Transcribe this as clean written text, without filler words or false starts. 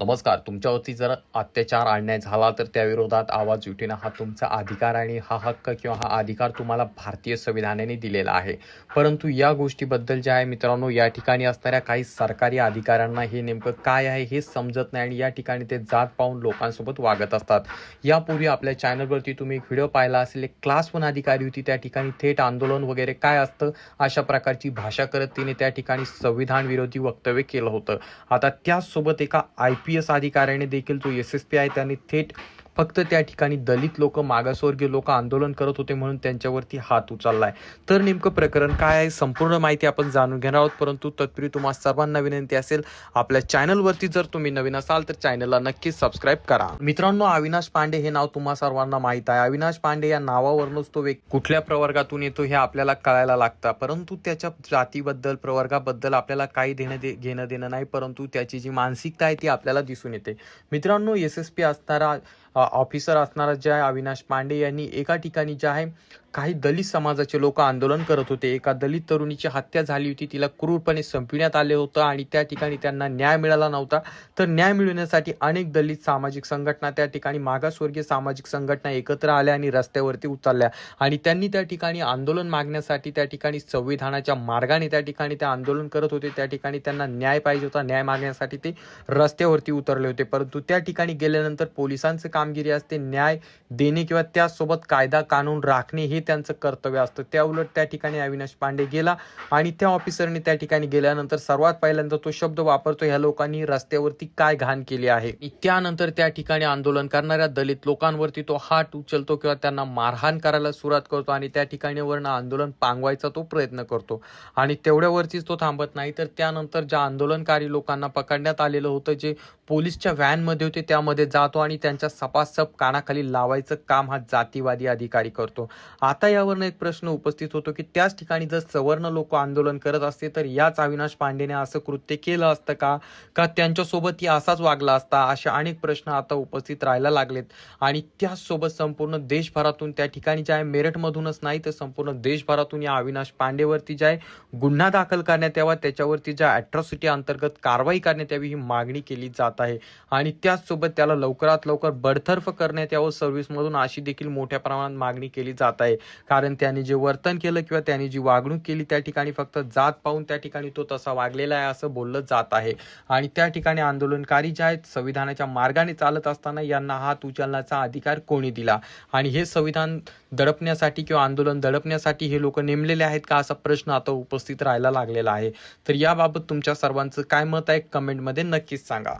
नमस्कार. तुमच्यावरती जर अत्याचार अन्याय झाला तर त्या विरोधात आवाज उठवणं हा तुमचा अधिकार आणि हा हक्क किंवा हा अधिकार तुम्हाला भारतीय संविधानाने दिलेला आहे. परंतु या गोष्टीबद्दल जे आहे मित्रांनो, या ठिकाणी असणाऱ्या काही सरकारी अधिकाऱ्यांना हे नेमकं काय आहे हे समजत नाही आणि या ठिकाणी ते जात पाहून लोकांसोबत वागत असतात. यापूर्वी आपल्या चॅनलवरती तुम्ही एक व्हिडिओ पाहिला असेल, एक क्लास 1 अधिकारी होती, त्या ठिकाणी थेट आंदोलन वगैरे काय असतं अशा प्रकारची भाषा करत तिने त्या ठिकाणी संविधान विरोधी वक्तव्य केलं होतं. आता त्याचसोबत एका IPS अधिकाऱ्याने देखील, जो SSP आहे, त्यांनी थेट फक्त त्या ठिकाणी दलित लोक, मागासवर्गीय लोक आंदोलन करत होते म्हणून त्यांच्यावरती हात उचललाय. तर नेमकं प्रकरण काय आहे, संपूर्ण माहिती आपण जाणून घेणार आहोत. परंतु तत्पूर्वी तुम्हा सर्वांना विनंती असेल, आपल्या चॅनलवरती जर तुम्ही नवीन असाल तर चॅनलला नक्कीच सबस्क्राईब करा. मित्रांनो, अविनाश पांडे हे नाव तुम्हा सर्वांना माहीत आहे. अविनाश पांडे या नावावरूनच तो व्यक्ती कुठल्या प्रवर्गातून येतो हे आपल्याला कळायला लागतं. परंतु त्याच्या जातीबद्दल, प्रवर्गाबद्दल आपल्याला काही घेणं देणं नाही, परंतु त्याची जी मानसिकता आहे ती आपल्याला दिसून येते. मित्रांनो, SSP असणारा ऑफिसर असणारा जे आहे अविनाश पांडे यांनी एका ठिकाणी जे आहे काही दलित समाजाचे लोक आंदोलन करत होते. एका दलित तरुणीची हत्या झाली होती, तिला क्रूरपणे संपविण्यात आले होतं आणि त्या ठिकाणी त्यांना न्याय मिळाला नव्हता. तर न्याय मिळवण्यासाठी अनेक दलित सामाजिक संघटना, त्या ठिकाणी मागासवर्गीय सामाजिक संघटना एकत्र आल्या आणि रस्त्यावरती उतरल्या आणि त्यांनी त्या ठिकाणी आंदोलन मागण्यासाठी, त्या ठिकाणी संविधानाच्या मार्गाने त्या ठिकाणी ते आंदोलन करत होते. त्या ठिकाणी त्यांना न्याय पाहिजे होता, न्याय मागण्यासाठी ते रस्त्यावरती उतरले होते. परंतु त्या ठिकाणी गेल्यानंतर पोलिसांचं कामगिरी असते न्याय देणे किंवा त्यासोबत कायदा कानून राखणे हे त्यांचं कर्तव्य असतं. त्या उलट त्या ठिकाणी अविनाश पांडे गेला आणि त्या ऑफिसरने त्या ठिकाणी गेल्यानंतर सर्वात पहिल्यांदा तो शब्द वापरतो, ह्या लोकांनी रस्त्यावरती काय घाण केली आहे. त्यानंतर त्या ठिकाणी आंदोलन करणाऱ्या दलित लोकांवरती तो हात उचलतो किंवा त्यांना मारहाण करायला सुरुवात करतो आणि त्या ठिकाणी वरनं आंदोलन पांगवायचा तो प्रयत्न करतो. आणि तेवढ्यावरतीच तो थांबत नाही, तर त्यानंतर ज्या आंदोलनकारी लोकांना पकडण्यात आलेलं होतं, जे पोलीसच्या व्हॅनमध्ये होते, त्यामध्ये जातो आणि त्यांच्या सपासप कानाखाली लावायचं काम हा जातीवादी अधिकारी करतो. आता यावरनं एक प्रश्न उपस्थित होतो की त्याच ठिकाणी जर सवर्ण लोक आंदोलन करत असते तर याच अविनाश पांडेने असं कृत्य केलं असतं का त्यांच्यासोबत असाच वागला असता, अशा अनेक प्रश्न आता उपस्थित राहायला लागलेत. आणि त्याचसोबत संपूर्ण देशभरातून, त्या ठिकाणी जे आहे मेरठमधूनच नाही तर संपूर्ण देशभरातून या अविनाश पांडेवरती जे आहे गुन्हा दाखल करण्यात यावा, त्याच्यावरती ज्या अॅट्रॉसिटी अंतर्गत कारवाई करण्यात यावी ही मागणी केली जात आहे. आणि त्याचसोबत त्याला लवकरात लवकर बडतर्फ करण्यात यावं सर्व्हिसमधून, अशी देखील मोठ्या प्रमाणात मागणी केली जात आहे. कारण त्याने जे वर्तन केलं किंवा त्याने जी वागणूक केली, त्या ठिकाणी फक्त जात पाहून त्या ठिकाणी तो तसा वागलेला आहे असं बोललं जात आहे. आणि त्या ठिकाणी आंदोलनकारी जे आहेत, संविधानाच्या मार्गाने चालत असताना यांना हात उचलण्याचा अधिकार कोणी दिला आणि हे संविधान दडपण्यासाठी किंवा आंदोलन दडपण्यासाठी हे लोक नेमलेले आहेत का, असा प्रश्न आता उपस्थित राहायला लागलेला आहे. तर याबाबत तुमच्या सर्वांचं काय मत आहे, कमेंटमध्ये नक्कीच सांगा.